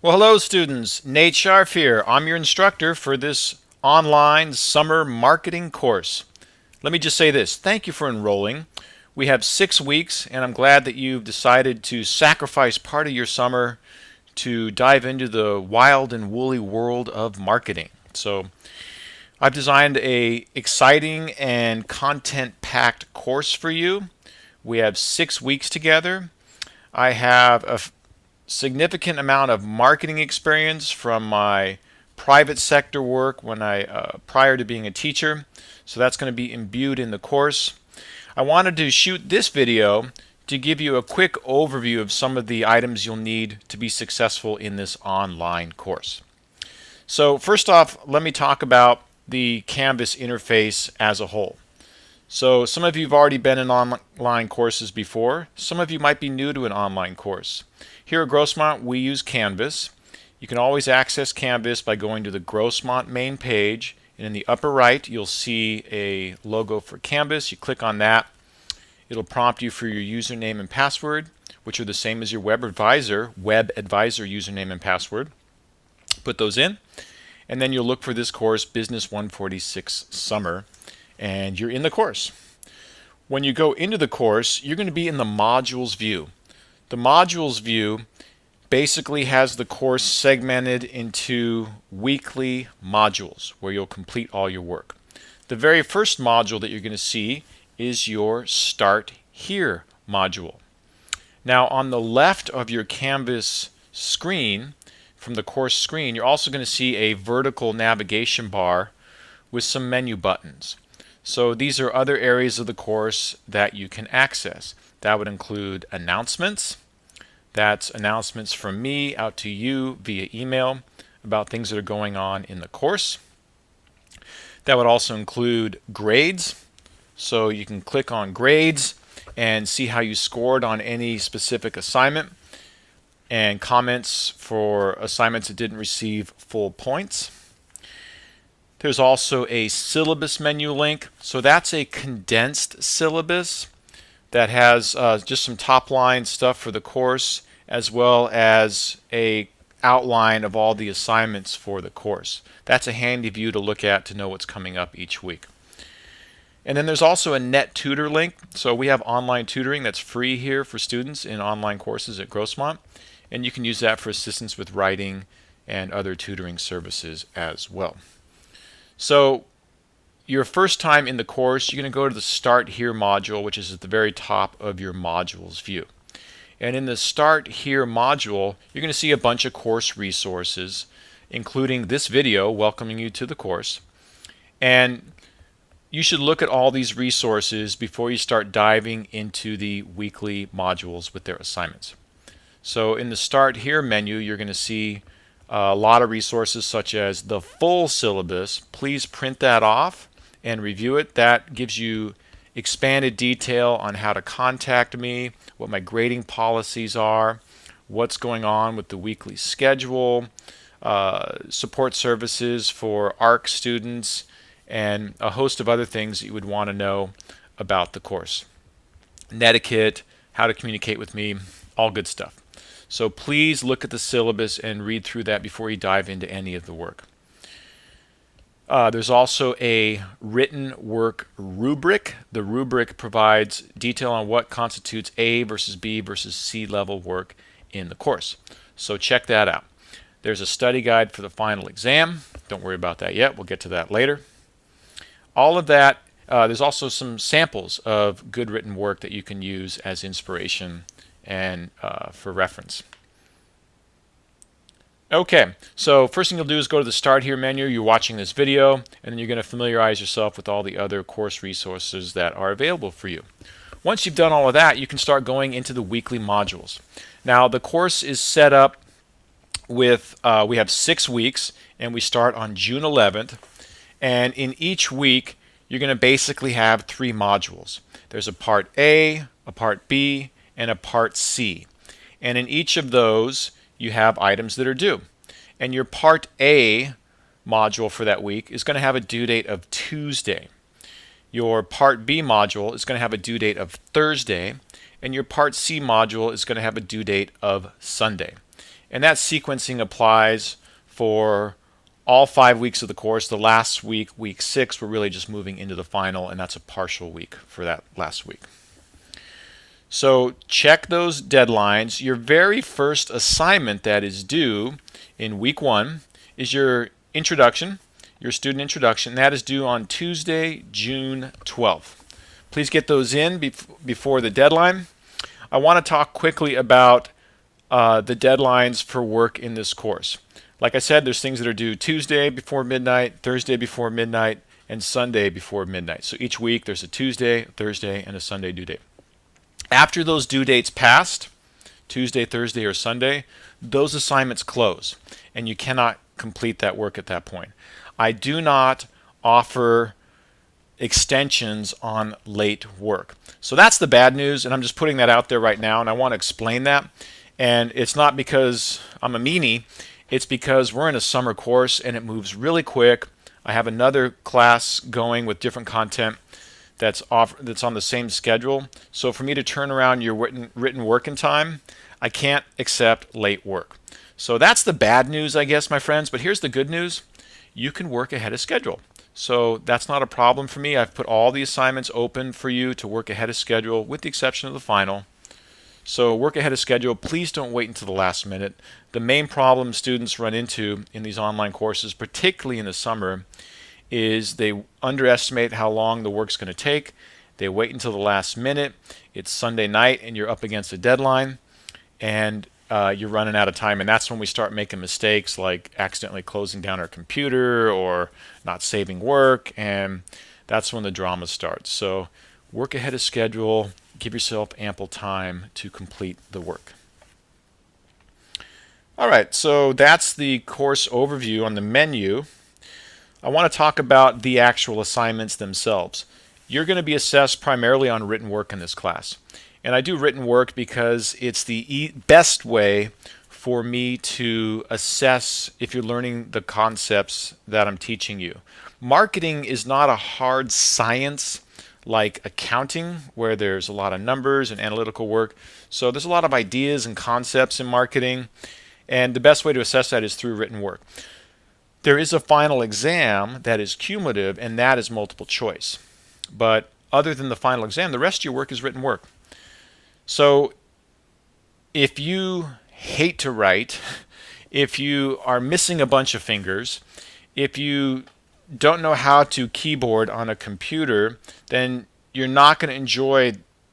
Well, hello students, Nate Scharf here. I'm your instructor for this online summer marketing course. Let me just say this, thank you for enrolling. We have 6 weeks and I'm glad that you've decided to sacrifice part of your summer to dive into the wild and woolly world of marketing. So I've designed a exciting and content-packed course for you. We have 6 weeks together. I have a significant amount of marketing experience from my private sector work when prior to being a teacher, so that's going to be imbued in the course. I wanted to shoot this video to give you a quick overview of some of the items you'll need to be successful in this online course. So first off, let me talk about the Canvas interface as a whole. So some of you have already been in online courses before. Some of you might be new to an online course. Here at Grossmont, we use Canvas. You can always access Canvas by going to the Grossmont main page, and in the upper right you'll see a logo for Canvas. You click on that. It'll prompt you for your username and password, which are the same as your web advisor username and password. Put those in, and then you'll look for this course, Business 146 Summer, and you're in the course. When you go into the course, you're going to be in the modules view. The modules view basically has the course segmented into weekly modules where you'll complete all your work. The very first module that you're going to see is your Start Here module. Now on the left of your Canvas screen, from the course screen, you're also going to see a vertical navigation bar with some menu buttons. So these are other areas of the course that you can access. That would include announcements. That's announcements from me out to you via email about things that are going on in the course. That would also include grades. So you can click on grades and see how you scored on any specific assignment, and comments for assignments that didn't receive full points. There's also a syllabus menu link. So that's a condensed syllabus that has just some top line stuff for the course, as well as a outline of all the assignments for the course. That's a handy view to look at to know what's coming up each week. And then there's also a net tutor link. So we have online tutoring that's free here for students in online courses at Grossmont, and you can use that for assistance with writing and other tutoring services as well. So your first time in the course, you're going to go to the Start Here module, which is at the very top of your modules view. And in the Start Here module, you're going to see a bunch of course resources, including this video welcoming you to the course. And you should look at all these resources before you start diving into the weekly modules with their assignments. So in the Start Here menu, you're going to see a lot of resources such as the full syllabus. Please print that off and review it. That gives you expanded detail on how to contact me, what my grading policies are, what's going on with the weekly schedule, support services for ARC students, and a host of other things that you would want to know about the course. Netiquette, how to communicate with me, all good stuff. So please look at the syllabus and read through that before you dive into any of the work. There's also a written work rubric. The rubric provides detail on what constitutes A versus B versus C level work in the course. So check that out. There's a study guide for the final exam. Don't worry about that yet. We'll get to that later. All of that, there's also some samples of good written work that you can use as inspiration and for reference. Okay, so first thing you'll do is go to the Start Here menu. You're watching this video, and then you're going to familiarize yourself with all the other course resources that are available for you. Once you've done all of that, you can start going into the weekly modules. Now, the course is set up with, we have 6 weeks, and we start on June 11th. And in each week, you're going to basically have 3 modules. There's a Part A, a Part B, and a Part C. And in each of those, you have items that are due. And your Part A module for that week is going to have a due date of Tuesday. Your Part B module is going to have a due date of Thursday. And your Part C module is going to have a due date of Sunday. And that sequencing applies for all 5 weeks of the course. The last week, week 6, we're really just moving into the final, and that's a partial week for that last week. So check those deadlines. Your very first assignment that is due in week 1 is your introduction, your student introduction. That is due on Tuesday, June 12th. Please get those in before the deadline. I want to talk quickly about the deadlines for work in this course. Like I said, there's things that are due Tuesday before midnight, Thursday before midnight, and Sunday before midnight. So each week there's a Tuesday, Thursday, and a Sunday due date. After those due dates passed, Tuesday, Thursday, or Sunday, those assignments close, and you cannot complete that work at that point. I do not offer extensions on late work. So that's the bad news, and I'm just putting that out there right now, and I want to explain that. And it's not because I'm a meanie, it's because we're in a summer course and it moves really quick. I have another class going with different content that's on the same schedule. So for me to turn around your written work in time, I can't accept late work. So that's the bad news, I guess, my friends. But here's the good news. You can work ahead of schedule. So that's not a problem for me. I've put all the assignments open for you to work ahead of schedule with the exception of the final. So work ahead of schedule. Please don't wait until the last minute. The main problem students run into in these online courses, particularly in the summer, is they underestimate how long the work's going to take. They wait until the last minute. It's Sunday night and you're up against a deadline and you're running out of time, and that's when we start making mistakes like accidentally closing down our computer or not saving work, and that's when the drama starts. So work ahead of schedule. Give yourself ample time to complete the work. All right, so that's the course overview. On the menu, I want to talk about the actual assignments themselves. You're going to be assessed primarily on written work in this class. And I do written work because it's the best way for me to assess if you're learning the concepts that I'm teaching you. Marketing is not a hard science like accounting, where there's a lot of numbers and analytical work. So there's a lot of ideas and concepts in marketing, and the best way to assess that is through written work. There is a final exam that is cumulative, and that is multiple choice. But other than the final exam, the rest of your work is written work. So if you hate to write, if you are missing a bunch of fingers, if you don't know how to keyboard on a computer, then you're not going to enjoy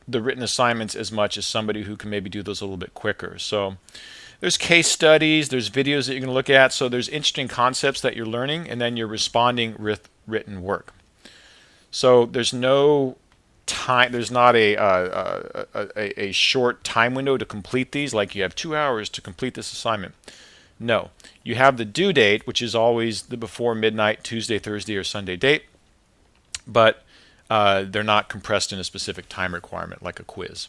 the written assignments as much as somebody who can maybe do those a little bit quicker. So there's case studies, there's videos that you're going to look at, so there's interesting concepts that you're learning, and then you're responding with written work. So there's no time, there's not a short time window to complete these, like you have 2 hours to complete this assignment. No, you have the due date, which is always the before midnight, Tuesday, Thursday, or Sunday date, but they're not compressed in a specific time requirement like a quiz.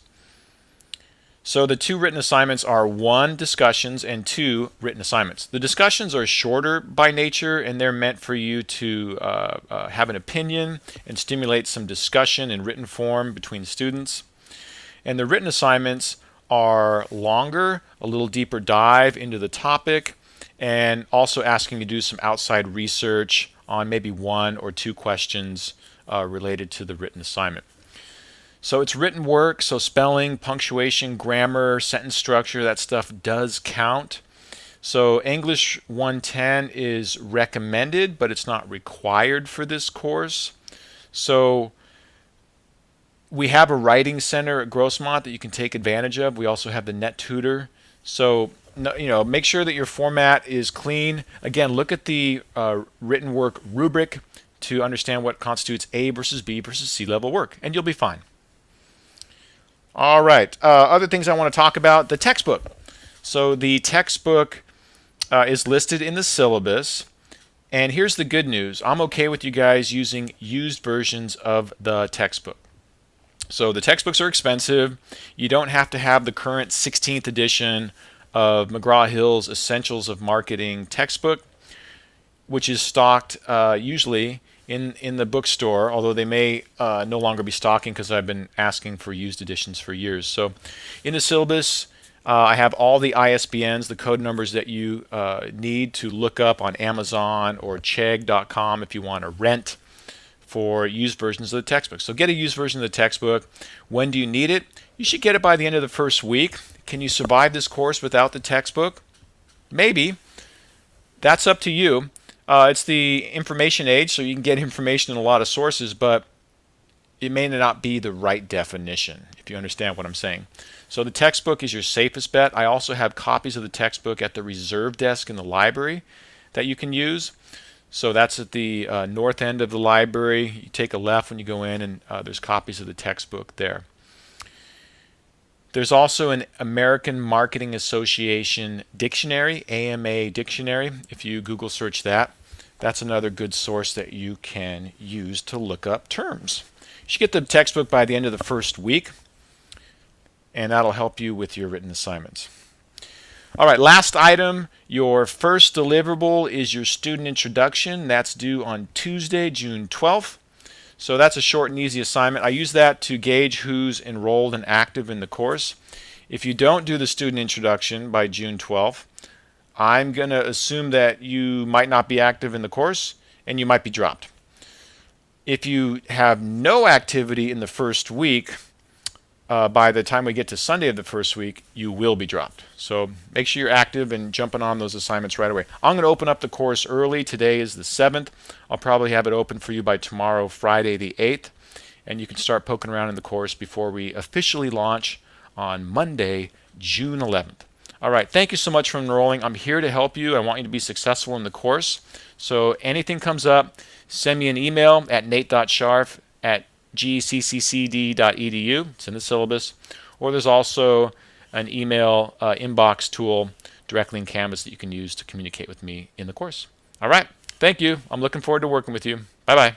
So the 2 written assignments are 1, discussions, and 2, written assignments. The discussions are shorter by nature, and they're meant for you to have an opinion and stimulate some discussion in written form between students. And the written assignments are longer, a little deeper dive into the topic, and also asking you to do some outside research on maybe 1 or 2 questions related to the written assignment. So it's written work, so spelling, punctuation, grammar, sentence structure, that stuff does count. So English 110 is recommended, but it's not required for this course. So we have a writing center at Grossmont that you can take advantage of. We also have the Net Tutor. So make sure that your format is clean. Again, look at the written work rubric to understand what constitutes A versus B versus C level work, and you'll be fine. All right, other things I want to talk about, the textbook. So the textbook is listed in the syllabus, and here's the good news. I'm okay with you guys using used versions of the textbook. So the textbooks are expensive. You don't have to have the current 16th edition of McGraw-Hill's Essentials of Marketing textbook, which is stocked usually in the bookstore, although they may no longer be stocking because I've been asking for used editions for years. So in the syllabus, I have all the ISBNs, the code numbers that you need to look up on Amazon or Chegg.com if you want to rent for used versions of the textbook. So get a used version of the textbook. When do you need it? You should get it by the end of the first week. Can you survive this course without the textbook? Maybe. That's up to you. It's the information age, so you can get information in a lot of sources, but it may not be the right definition, if you understand what I'm saying. So the textbook is your safest bet. I also have copies of the textbook at the reserve desk in the library that you can use. So that's at the north end of the library. You take a left when you go in, and there's copies of the textbook there. There's also an American Marketing Association dictionary, AMA dictionary. If you Google search that, that's another good source that you can use to look up terms. You should get the textbook by the end of the first week, and that'll help you with your written assignments. All right, last item, your first deliverable is your student introduction. That's due on Tuesday, June 12th. So that's a short and easy assignment. I use that to gauge who's enrolled and active in the course. If you don't do the student introduction by June 12th, I'm going to assume that you might not be active in the course and you might be dropped. If you have no activity in the first week, by the time we get to Sunday of the first week, you will be dropped. So make sure you're active and jumping on those assignments right away. I'm going to open up the course early. Today is the 7th. I'll probably have it open for you by tomorrow, Friday the 8th. And you can start poking around in the course before we officially launch on Monday, June 11th. All right, thank you so much for enrolling. I'm here to help you. I want you to be successful in the course. So anything comes up, send me an email at nate.scharf@gccccd.edu. It's in the syllabus. Or there's also an email inbox tool directly in Canvas that you can use to communicate with me in the course. All right. Thank you. I'm looking forward to working with you. Bye-bye.